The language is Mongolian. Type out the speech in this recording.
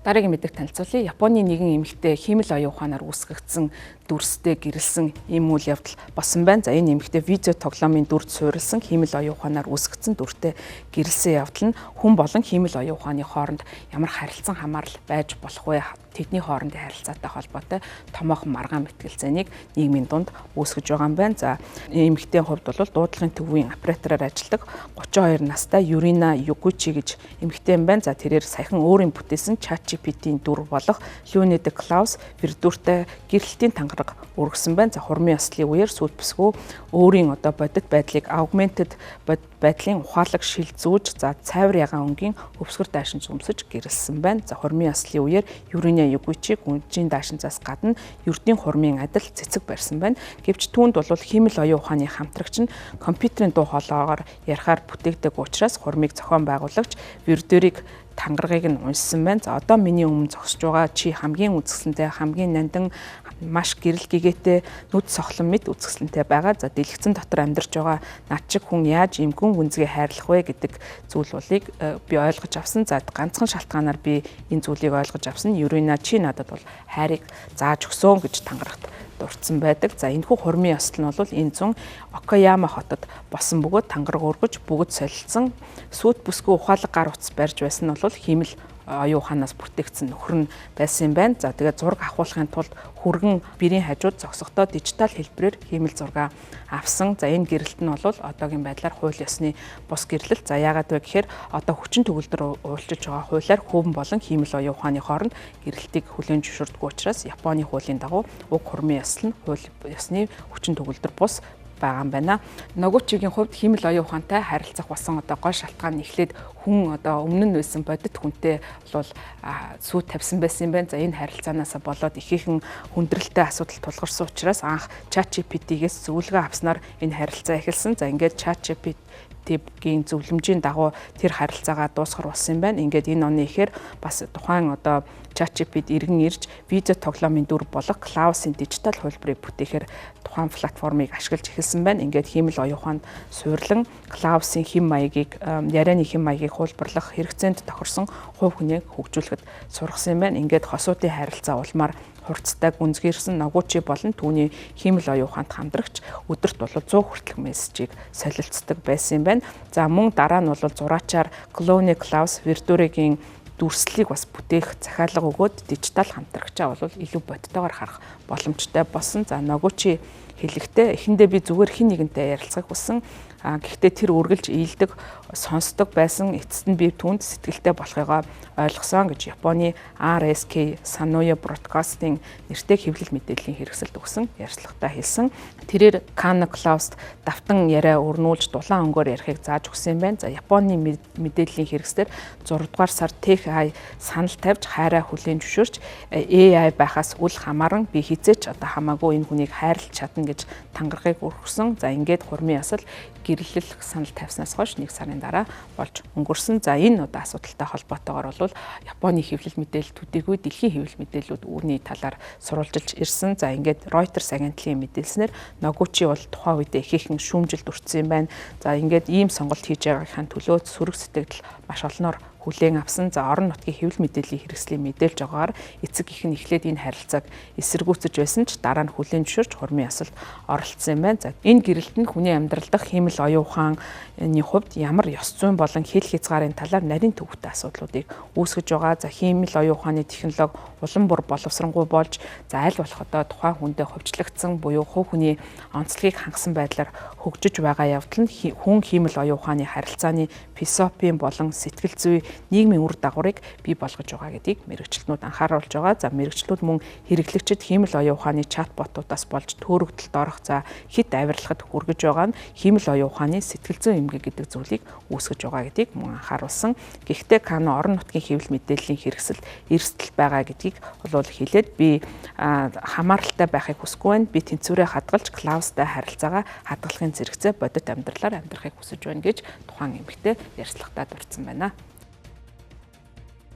Дараагийн мэдээг танилцуулъя. Японы нэгэн эмэгтэй хиймэл оюун ухаанаар үүсгэгдсэн дүрстэй гэрэлсэн ийм үйл явдал болсон байна. За энэ эмэгтэй видео тоглоомын дүрд суурилсан хиймэл оюун ухаанаар үүсгэгдсэн дүртэй гэрэлсэн явдал нь хүн болон хиймэл оюун ухааны хооронд ямар харилцан хамаарал байж болох вэ? Тэдний хоорондын харилцаатай холбоотой томоохон маргаан мэтгэл зэнийг нийгмийн дунд үүсгэж байгаа юм байна. За эмэгтэйн хувьд бол дуудлагын төвийн оператороор ажилладаг 32 настай Юрина Югучи гэж эмэгтэй юм байна. За тэрээр саяхан өөрийн бүтээсэн ChatGPT-ийн дүр болох Lune de Klaus виртуалтай гэрэлтийн тангараг өргөсөн байна. За хурмын ёслолын үеэр сүйд бүсгүй өөрийн бодит байдлыг augmented байдлын ухаалаг шилжүүлж за цайвар ягаан өнгийн өвсгөр даашинж өмсөж гэрэлсэн байна. За хурмын ёслолын үеэр Юрина Югучи гүнжийн даашинзаас гадна ердийн хурмын адил цэцэг барьсан байна. Гэвч түүнд бол хиймэл оюун ухааны хамтрагч нь компьютерийн дуу хоолойгоор ярихаар бүтээгдэг учраас хурмыг зохион байгуулагч виртуалыг тангарагыг нь уншсан байна. За одоо миний өмнө зогсож байгаа чи хамгийн үзэсгэлэнтэй, хамгийн нандин, маш гэрэл гэгээтэй, нүд сохлон мэд үзэсгэлэнтэй байгаа. За дэлгэцэн дотор амьдарч байгаа над шиг хүн яаж ийм гүн гүнзгий хайрлах вэ гэдэг зүйл болыг би ойлгож авсан. За ганцхан шалтгаанаар би энэ зүйлийг ойлгож авсан. Юрина чи надад бол хайрыг зааж өгсөн гэж тангарагт дурдсан байдаг. За энэхүү хурмын ёслол нь бол энэ зун Окаяма хотод босон бөгөөд тангараг өргөж бүгд солилцсон сүйт бүсгүй ухаалаг гар утас барьж байсан нь бол хиймэл оюун ухаанаас бүтээгдсэн нөхөр нь байсан юм байна. За тэгээд зураг авахуулахын тулд хүргэн бэрийн хажууд зогсохдоо дижитал хэлбэрээр хиймэл зураг авсан. За энэ гэрэлт нь бол одоогийн байдлаар хууль ёсны бус гэрлэлт. За яагаад вэ гэхээр одоо хүчин төгөлдөр уулчилж байгаа хуулиар хүүхэн болон хиймэл оюун ухааны хооронд гэрэлтийг хүлээн зөвшөөрдөг учраас Японы хуулийн дагуу уг хурмын ёслол нь хууль ёсны хүчин төгөлдөр бус байгаа юм байна. Ногучигийн хувьд хиймэл оюун ухаантай харилцах болсон одоо гол шалтгаан нь эхлээд хүн одоо өмнө нь байсан бодит хүнтэй бол сүйд тавьсан байсан юм байна. За энэ харилцаанаас болоод ихээхэн хүндрэлтэй асуудал тулгарсан учраас анх ChatGPT-гээс зөвлөгөө авснаар энэ харилцаа эхэлсэн. За ингээд ChatGPT-гийн зөвлөмжийн дагуу тэр харилцаагаа дуусгар болсон юм байна. Ингээд энэ оны ихээр бас тухайн одоо ChatGPT иргэн ирж видео тоглоомын дүр болох Klaus-ийн дижитал хөлбөрийг бүтээхээр тухайн платформыг ашиглаж эхэлсэн байна. Ингээд хиймэл оюун ухаанд суйрлан Klaus-ийн хэм маягийг ярианы хэм маягийг хуулбарлах хэрэгцээнд тохирсон хувь хүнийг хөгжүүлэхэд сургасан юм байна. Ингээд хосуудын харилцаа улмаар хурцтай гүнзгийрсэн Ногучи болон түүний хиймэл оюун ухаанд хамтрагч өдөрт бол 100 хүртэлх мессежийг солилцдог байсан юм байна. За мөн дараа нь бол зураачаар Lune de Klaus виртуалын дүрслэлийг бас бүтээх захиалга өгөөд дижитал хамтрагчаа бол илүү бодтойгоор харах боломжтой болсон. За Ногучи хэлэхдээ эхэндээ би зүгээр хин нэгэнтэй ярилцахыг хүссэн. Гэхдээ тэр үргэлж ийдэг, сонсдог байсан эцэст нь би түүнд сэтгэлтэй болохыгоо ойлгосон гэж Японы RSK Sanoyo Broadcasting нэртэй хэвлэл мэдээллийн хэрэгсэлд өгсөн ярьцлагатаа хэлсэн. Тэрээр Kana Klaus давтан яриа өрнүүлж дулаан өнгөөр ярихыг зааж өгсөн юм байна. За Японы мэдээллийн хэрэгслэр 6 дугаар сар Tech AI санал тавьж хайраа хүлээн зөвшөөрч AI байхаас үл хамааран би хизээч одоо хамаагүй энэ хүнийг хайрлах чадна гэж тангарагыг өргөсөн. За ингээд хурмын ясал гэрлэлх санал тавьснаас хойш 1 сарын дараа болж өнгөрсөн. За энэ одоо асуудалтай холбоотойгоор бол Японы хэвлэл мэдээллүүдийг дэлхийн хэвлэл мэдээллүүд үүний талаар сурвалжилж ирсэн. За ингээд Reuters агентлгийн мэдээлснээр Ногучи бол тухайн үедээ ихээхэн шүүмжилд өртсөн юм байна. За ингээд ийм сонголт хийж байгаагийн төлөө сөрөг сэтгэл маш олноор хүлээн авсан. За орон нутгийн хэвлэл мэдээллийн хэрэгслийн мэдээлж байгаагаар эцэг их нь эхлээд энэ харилцааг эсэргүүцэж байсан ч дараа нь хүлээн зөвшөөрч хурмын ясалд оролцсон юм байна. За энэ гэрэлт нь хүний амьдрал дахь хиймэл оюун ухааны хувьд ямар ёс зүйн болон хэл хязгаарын талаар нарийн төвөгтэй асуудлуудыг үүсгэж байгаа. За хиймэл оюун ухааны технологи улам бүр боловсронгуй болж за аль болох одоо тухайн хүндээ хувьчлагдсан буюу хувь хүний онцлогийг хангасан байдлаар хөгжиж байгаа явдал нь хүн хиймэл оюун ухааны харилцааны философийн болон сэтгэл зүй нийгмийн үр дагаврыг бий болгож байгаа гэдгийг мэрэгчлэнүүд анхааруулж байгаа. За мэрэгчлүүд мөн хэрэглэгчид хиймэл оюун ухааны чатботуудаас болж төөрөгдөлд орох за хит авирлахад хүргэж байгаа нь хиймэл оюун ухааны сэтгэл зүйн эмгэг гэдэг зүйлийг үүсгэж байгаа гэдгийг мөн анхааруулсан. Гэхдээ Кано орон нутгийн хэвлэл мэдээллийн хэрэгсэл эрсдэл байгаа гэдгийг бол хэлээд би хамааралтай байхыг хүсэхгүй байна. Би тэнцвэрээ хадгалж Klaus-тай харилцаагаа хадгалахын зэрэгцээ бодит амьдралаар амьдрахыг хүсэж байна гэж тухайн эмэгтэй ярьцлагатаа дурдсан байна.